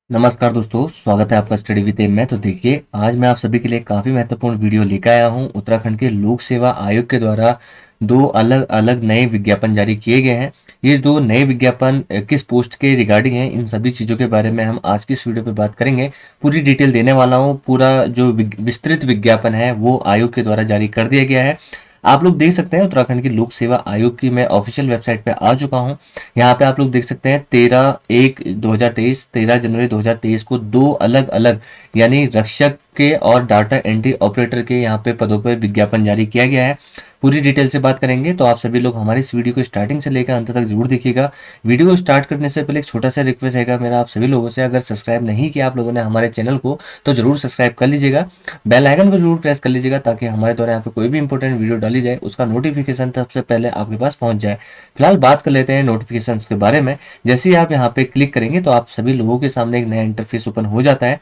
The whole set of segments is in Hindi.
नमस्कार दोस्तों, स्वागत है आपका स्टडी विद एम में। तो देखिए, आज मैं आप सभी के लिए काफ़ी महत्वपूर्ण वीडियो लेकर आया हूं। उत्तराखंड के लोक सेवा आयोग के द्वारा दो अलग अलग नए विज्ञापन जारी किए गए हैं। ये दो नए विज्ञापन किस पोस्ट के रिगार्डिंग हैं, इन सभी चीज़ों के बारे में हम आज की इस वीडियो पे बात करेंगे। पूरी डिटेल देने वाला हूँ। पूरा जो विस्तृत विज्ञापन है वो आयोग के द्वारा जारी कर दिया गया है। आप लोग देख सकते हैं, उत्तराखंड की लोक सेवा आयोग की मैं ऑफिशियल वेबसाइट पे आ चुका हूं। यहाँ पे आप लोग देख सकते हैं 13/1/2023, 13 जनवरी 2023 को दो अलग अलग यानी रक्षक के और डाटा एंट्री ऑपरेटर के यहाँ पे पदों पर विज्ञापन जारी किया गया है। पूरी डिटेल से बात करेंगे, तो आप सभी लोग हमारी इस वीडियो को स्टार्टिंग से लेकर अंत तक जरूर देखिएगा। वीडियो को स्टार्ट करने से पहले एक छोटा सा रिक्वेस्ट रहेगा मेरा आप सभी लोगों से, अगर सब्सक्राइब नहीं किया आप लोगों ने हमारे चैनल को तो जरूर सब्सक्राइब कर लीजिएगा। बेल आइकन को जरूर प्रेस कर लीजिएगा ताकि हमारे द्वारा यहाँ पे कोई भी इंपॉर्टेंट वीडियो डाली जाए उसका नोटिफिकेशन सबसे पहले आपके पास पहुंच जाए। फिलहाल बात कर लेते हैं नोटिफिकेशन के बारे में। जैसे ही आप यहाँ पे क्लिक करेंगे तो आप सभी लोगों के सामने एक नया इंटरफेस ओपन हो जाता है।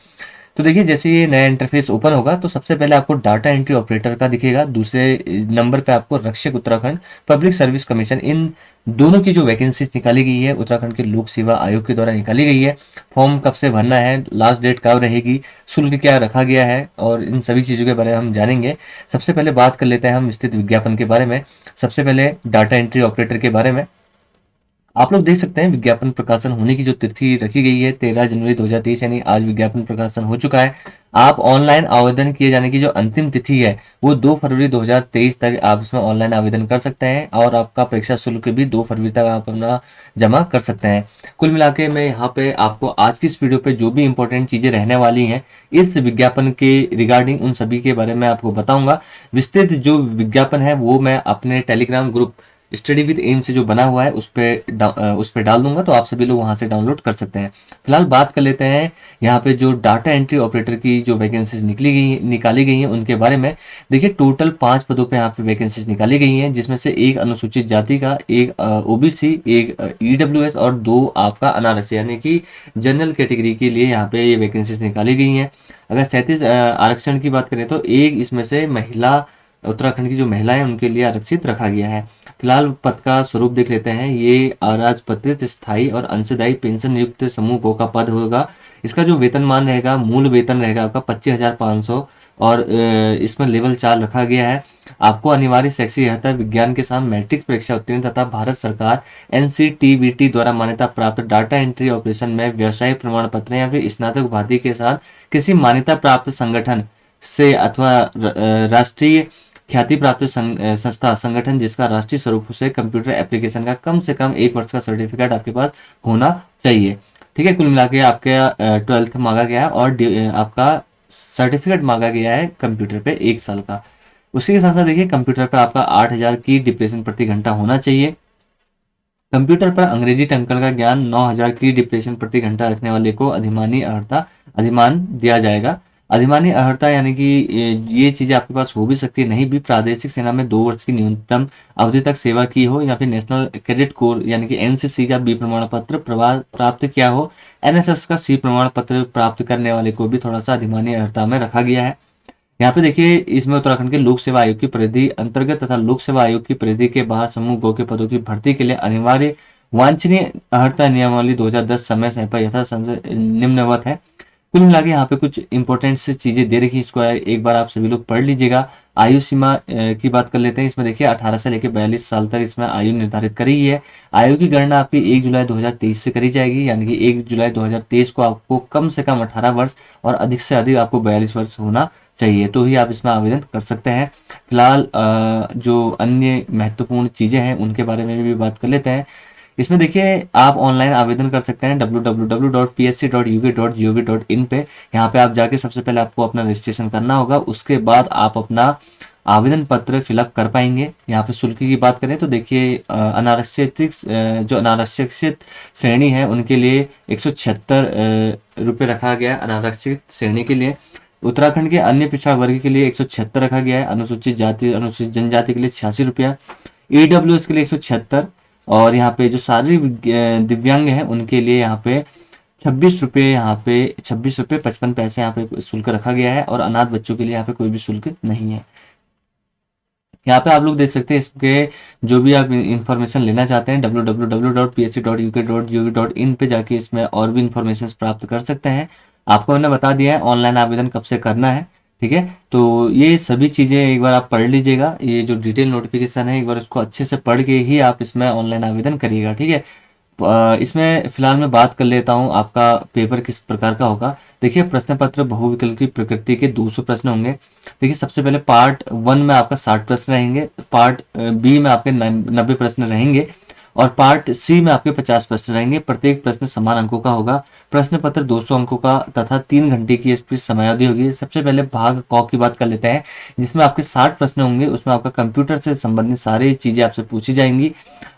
तो देखिए, जैसे ये नया इंटरफेस ओपन होगा तो सबसे पहले आपको डाटा एंट्री ऑपरेटर का दिखेगा, दूसरे नंबर पे आपको रक्षक उत्तराखंड पब्लिक सर्विस कमीशन, इन दोनों की जो वैकेंसीज निकाली गई है उत्तराखंड के लोक सेवा आयोग के द्वारा निकाली गई है। फॉर्म कब से भरना है, लास्ट डेट कब रहेगी, शुल्क क्या रखा गया है, और इन सभी चीज़ों के बारे में हम जानेंगे। सबसे पहले बात कर लेते हैं हम विस्तृत विज्ञापन के बारे में। सबसे पहले डाटा एंट्री ऑपरेटर के बारे में आप लोग देख सकते हैं, विज्ञापन प्रकाशन होने की जो तिथि रखी गई है 13 जनवरी 2023, यानी आज विज्ञापन प्रकाशन हो चुका है। आप ऑनलाइन आवेदन किए जाने की जो अंतिम तिथि है वो 2 फरवरी 2023 तक आप इसमें ऑनलाइन आवेदन कर सकते हैं, और आपका परीक्षा शुल्क भी 2 फरवरी तक आप अपना जमा कर सकते हैं। कुल मिला के मैं यहाँ पे आपको आज की इस वीडियो पे जो भी इंपॉर्टेंट चीजें रहने वाली हैं इस विज्ञापन के रिगार्डिंग उन सभी के बारे में आपको बताऊंगा। विस्तृत जो विज्ञापन है वो मैं अपने Telegram group study with M से जो बना हुआ है उस पे डाल दूंगा, तो आप सभी लोग वहां से डाउनलोड कर सकते हैं। फिलहाल बात कर लेते हैं यहाँ पे जो डाटा एंट्री ऑपरेटर की जो वैकेंसीज निकाली गई हैं उनके बारे में। देखिए, टोटल 5 पदों पे यहाँ पे वैकेंसीज निकाली गई हैं, जिसमें से एक अनुसूचित जाति का, एक ओबीसी, एक ईडब्ल्यूएस और 2 आपका अनारक्षित यानी कि जनरल कैटेगरी के लिए यहाँ पे ये वैकेंसीज निकाली गई हैं। अगर 37 आरक्षण की बात करें तो एक इसमें से महिला, उत्तराखंड की जो महिलाएं उनके लिए आरक्षित रखा गया है। फिलहाल पद का स्वरूप देख लेते हैं। ये अराजपत्रित स्थायी और अंशदायी पेंशन युक्त समूह को का पद होगा। इसका जो वेतनमान रहेगा, मूल वेतन रहेगा आपका 25,500, और इसमें लेवल 4 रखा गया है। आपको अनिवार्य शैक्षिक अर्हता विज्ञान के साथ मैट्रिक परीक्षा उत्तीर्ण तथा भारत सरकार एनसीटीबीटी द्वारा मान्यता प्राप्त डाटा एंट्री ऑपरेशन में व्यवसाय प्रमाण पत्र या फिर स्नातक उपाधि के साथ किसी मान्यता प्राप्त संगठन से अथवा राष्ट्रीय ख्याति प्राप्त संस्था संगठन जिसका राष्ट्रीय स्वरूप से कंप्यूटर एप्लीकेशन का कम से कम 1 वर्ष का सर्टिफिकेट आपके पास होना चाहिए। ठीक है, कुल मिला के आपके 12th मांगा गया है और आपका सर्टिफिकेट मांगा गया है कंप्यूटर पे 1 साल का। उसी के साथ साथ देखिए, कंप्यूटर पर आपका 8,000 की डिप्रेशन प्रति घंटा होना चाहिए। कंप्यूटर पर अंग्रेजी टंकण का ज्ञान 9,000 की डिप्रेशन प्रति घंटा रखने वाले को अधिमान दिया जाएगा। अधिमानी अर्हता यानी कि ये चीजें आपके पास हो भी सकती है, नहीं भी। प्रादेशिक सेना में 2 वर्ष की न्यूनतम अवधि तक सेवा की हो, या फिर नेशनल कैडेट कोर यानी कि एनसीसी का बी प्रमाण पत्र प्राप्त किया हो। एनएसएस का सी प्रमाण पत्र प्राप्त करने वाले को भी थोड़ा सा अधिमानी अर्हता में रखा गया है। यहाँ पे देखिए, इसमें उत्तराखंड के लोक सेवा आयोग की परिधि अंतर्गत तथा लोक सेवा आयोग की परिधि के बाहर समूह गो के पदों की भर्ती के लिए अनिवार्य वांछनीय अर्हता नियमावली 2010 समय समय पर यथा निम्नवत है। कुल मिला के यहाँ पे कुछ इंपॉर्टेंट से चीजें दे रखी है, इसको एक बार आप सभी लोग पढ़ लीजिएगा। आयु सीमा की बात कर लेते हैं। इसमें देखिए 18 से लेकर 42 साल तक इसमें आयु निर्धारित करी है। आयु की गणना आपकी 1 जुलाई 2023 से करी जाएगी, यानी कि 1 जुलाई 2023 को आपको कम से कम 18 वर्ष और अधिक से अधिक आपको 42 वर्ष होना चाहिए, तो ही आप इसमें आवेदन कर सकते हैं। फिलहाल जो अन्य महत्वपूर्ण चीजें हैं उनके बारे में भी बात कर लेते हैं। इसमें देखिए, आप ऑनलाइन आवेदन कर सकते हैं www.psc.uk.gov.in पे। यहाँ पे आप जाके सबसे पहले आपको अपना रजिस्ट्रेशन करना होगा, उसके बाद आप अपना आवेदन पत्र फिलअप कर पाएंगे। यहाँ पे शुल्क की बात करें तो देखिए, जो अनारक्षित श्रेणी है उनके लिए 176 रुपये रखा गया है। अनारक्षित श्रेणी के लिए उत्तराखंड के अन्य पिछड़ा वर्ग के लिए 176 रखा गया है। अनुसूचित जाति अनुसूचित जनजाति के लिए 86 रुपया, ईडब्ल्यूएस के लिए 176, और यहाँ पे जो शारीरिक दिव्यांग हैं उनके लिए यहाँ पे 26 रुपये, यहाँ पे 26 रुपये 55 पैसे यहाँ पे शुल्क रखा गया है, और अनाथ बच्चों के लिए यहाँ पे कोई भी शुल्क नहीं है। यहाँ पे आप लोग देख सकते हैं इसके जो भी आप इंफॉर्मेशन लेना चाहते हैं www.psc.uk.gov.in पे जाके इसमें और भी इंफॉर्मेशन प्राप्त कर सकते हैं। आपको मैंने बता दिया है ऑनलाइन आवेदन कब से करना है, ठीक है। तो ये सभी चीज़ें एक बार आप पढ़ लीजिएगा, ये जो डिटेल नोटिफिकेशन है एक बार उसको अच्छे से पढ़ के ही आप इसमें ऑनलाइन आवेदन करिएगा, ठीक है। इसमें फिलहाल मैं बात कर लेता हूँ आपका पेपर किस प्रकार का होगा। देखिए प्रश्न पत्र बहुविकल्पी प्रकृति के 200 प्रश्न होंगे। देखिए सबसे पहले पार्ट 1 में आपका 60 प्रश्न रहेंगे, पार्ट बी में आपके 90 प्रश्न रहेंगे और पार्ट सी में आपके 50 प्रश्न रहेंगे। प्रत्येक प्रश्न समान अंकों का होगा। प्रश्न पत्र 200 अंकों का तथा 3 घंटे की इसकी समयावधि होगी। सबसे पहले भाग क की बात कर लेते हैं, जिसमें आपके 60 प्रश्न होंगे। उसमें आपका कंप्यूटर से संबंधित सारी चीजें आपसे पूछी जाएंगी।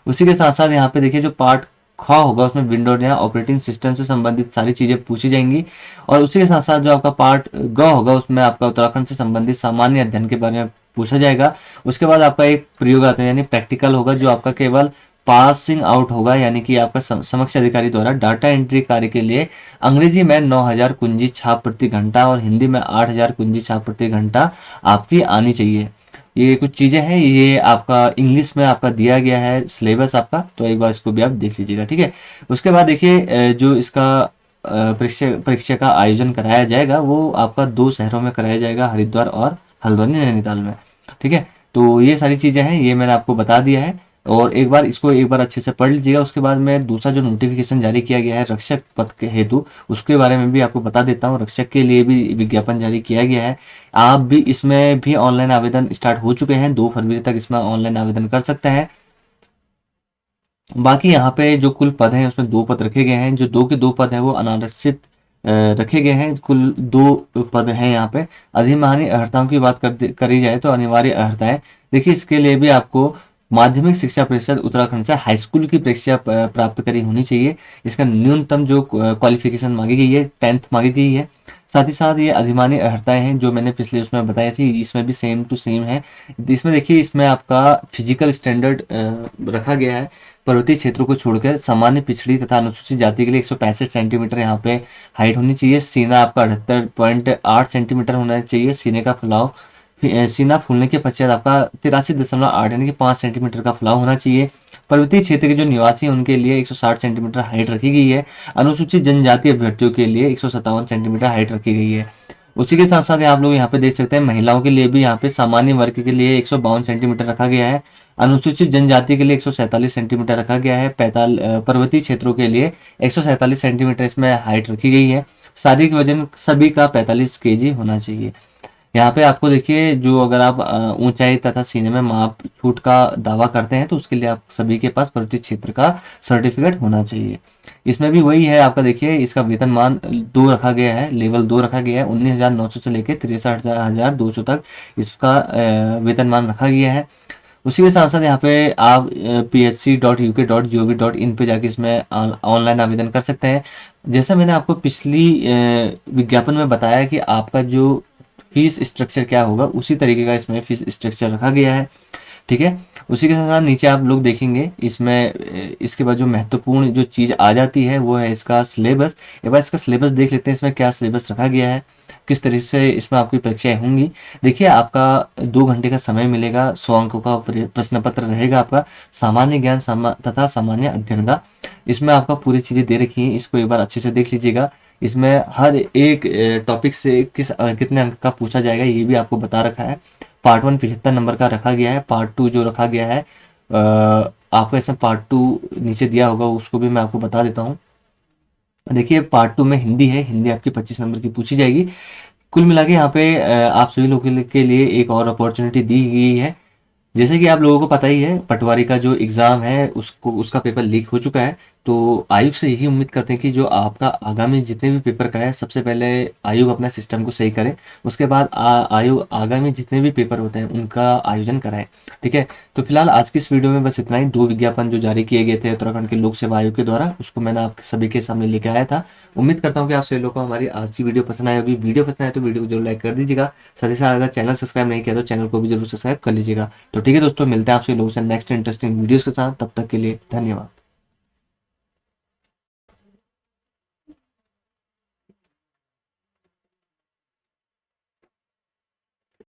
उसी के साथ साथ यहाँ पे देखिए जो पार्ट ख होगा उसमें विंडोज या ऑपरेटिंग सिस्टम से संबंधित सारी चीजें पूछी जाएंगी। और उसी के साथ साथ जो आपका पार्ट ग होगा उसमें आपका उत्तराखंड से संबंधित सामान्य अध्ययन के बारे में पूछा जाएगा। उसके बाद आपका एक प्रयोगात्मक यानी प्रैक्टिकल होगा, जो आपका केवल पासिंग आउट होगा, यानी कि आपका समक्ष अधिकारी द्वारा डाटा एंट्री कार्य के लिए अंग्रेजी में 9000 कुंजी छाप प्रति घंटा और हिंदी में 8000 कुंजी छाप प्रति घंटा आपकी आनी चाहिए। ये कुछ चीजें हैं, ये आपका इंग्लिश में आपका दिया गया है सिलेबस आपका, तो एक बार इसको भी आप देख लीजिएगा, ठीक है। उसके बाद देखिए जो इसका परीक्षा का आयोजन कराया जाएगा वो आपका 2 शहरों में कराया जाएगा, हरिद्वार और हल्द्वानी नैनीताल में, ठीक है। तो ये सारी चीजें हैं, ये मैंने आपको बता दिया है और एक बार इसको एक बार अच्छे से पढ़ लीजिएगा। उसके बाद में दूसरा जो नोटिफिकेशन जारी किया गया है रक्षक पद के हेतु, उसके बारे में भी आपको बता देता हूँ। रक्षक के लिए भी विज्ञापन जारी किया गया है। आप भी इसमें भी ऑनलाइन आवेदन स्टार्ट हो चुके हैं, 2 फरवरी तक इसमें ऑनलाइन आवेदन कर सकते हैं। बाकी यहाँ पे जो कुल पद हैं उसमें 2 पद रखे गए हैं। जो 2 के 2 पद हैं वो अनारक्षित रखे गए हैं। कुल 2 पद हैं यहाँ पे। अधिमानी अर्हताओं की बात करी जाए तो अनिवार्य अर्हताएं, देखिए इसके लिए भी आपको माध्यमिक शिक्षा परिषद उत्तराखंड से हाई स्कूल की परीक्षा प्राप्त करी होनी चाहिए। इसका न्यूनतम जो क्वालिफिकेशन मांगी गई है 10th मांगी गई है। साथ ही साथ ये अधिमानी अर्हताएं हैं जो मैंने पिछले उसमें बताई थी, इसमें भी सेम टू सेम है। इसमें देखिए इसमें आपका फिजिकल स्टैंडर्ड रखा गया है। पर्वतीय क्षेत्रों को छोड़कर सामान्य पिछड़ी तथा अनुसूचित जाति के लिए 165 सेंटीमीटर यहाँ पे हाइट होनी चाहिए। सीना आपका 78.8 सेंटीमीटर होना चाहिए सीने का फुलाव। सीना फूलने के पश्चात आपका 83.8 यानी कि 5 सेंटीमीटर का फुलाव होना चाहिए। पर्वतीय क्षेत्र के जो निवासी हैं उनके लिए 160 सेंटीमीटर हाइट रखी गई है। अनुसूचित जनजाति अभ्यर्थियों के लिए 157 सेंटीमीटर हाइट रखी गई है। उसी के साथ साथ आप लोग यहाँ पे देख सकते हैं महिलाओं के लिए भी यहाँ पे सामान्य वर्ग के लिए 152 सेंटीमीटर रखा गया है। अनुसूचित जनजाति के लिए 147 सेंटीमीटर रखा गया है। पर्वतीय क्षेत्रों के लिए 147 सेंटीमीटर इसमें हाइट रखी गई है। शारीरिक वजन सभी का 45 केजी होना चाहिए। यहाँ पे आपको देखिए जो अगर आप ऊंचाई तथा सीने में माप छूट का दावा करते हैं तो उसके लिए आप सभी के पास पर्वतीय क्षेत्र का सर्टिफिकेट होना चाहिए। इसमें भी वही है आपका, देखिए इसका वेतनमान 2 रखा गया है, लेवल 2 रखा गया है। 19,900 से लेकर 63,200 तक इसका वेतनमान रखा गया है। उसी के साथ साथ यहाँ पे आप psc.uk.gov.in पे जाके इसमें ऑनलाइन आवेदन कर सकते हैं। जैसा मैंने आपको पिछली विज्ञापन में बताया कि आपका जो फीस स्ट्रक्चर क्या होगा, उसी तरीके का इसमें फीस स्ट्रक्चर रखा गया है, ठीक है। उसी के साथ नीचे आप लोग देखेंगे इसमें इसके बाद जो महत्वपूर्ण जो चीज़ आ जाती है वो है इसका सिलेबस। एक बार इसका सिलेबस देख लेते हैं, इसमें क्या सिलेबस रखा गया है, किस तरह से इसमें आपकी परीक्षाएं होंगी। देखिए आपका 2 घंटे का समय मिलेगा, 100 अंकों का प्रश्न पत्र रहेगा आपका, सामान्य ज्ञान तथा सामान्य अध्ययन का। इसमें आपका पूरी चीज़ें दे रखी हैं, इसको एक बार अच्छे से देख लीजिएगा। इसमें हर एक टॉपिक से कितने अंक का पूछा जाएगा ये भी आपको बता रखा है। पार्ट 1 75 नंबर का रखा गया है। पार्ट 2 जो रखा गया है आपको इसमें पार्ट 2 नीचे दिया होगा, उसको भी मैं आपको बता देता हूँ। देखिए पार्ट 2 में हिंदी है, हिंदी आपकी 25 नंबर की पूछी जाएगी। कुल मिला के यहाँ पे आप सभी लोगों के लिए एक और अपॉर्चुनिटी दी गई है। जैसे कि आप लोगों को पता ही है पटवारी का जो एग्ज़ाम है उसका पेपर लीक हो चुका है। तो आयोग से यही उम्मीद करते हैं कि जो आपका आगामी जितने भी पेपर कराए, सबसे पहले आयोग अपना सिस्टम को सही करे, उसके बाद आयोग आगामी जितने भी पेपर होते हैं उनका आयोजन कराए, ठीक है। तो फिलहाल आज की इस वीडियो में बस इतना ही। 2 विज्ञापन जो जारी किए गए थे उत्तराखंड के लोक सेवा आयोग के द्वारा, उसको मैंने आप सभी के सामने लेके आया था। उम्मीद करता हूँ कि आप सभी लोगों को हमारी आज की वीडियो पसंद आई होगी। वीडियो पसंद आए तो वीडियो को जरूर लाइक कर दीजिएगा। साथ ही साथ अगर चैनल सब्सक्राइब नहीं किया तो चैनल को भी जरूर सब्सक्राइब कर लीजिएगा। तो ठीक है दोस्तों, मिलते हैं आपसे लोगों से नेक्स्ट इंटरेस्टिंग वीडियोस के साथ। तब तक के लिए धन्यवाद।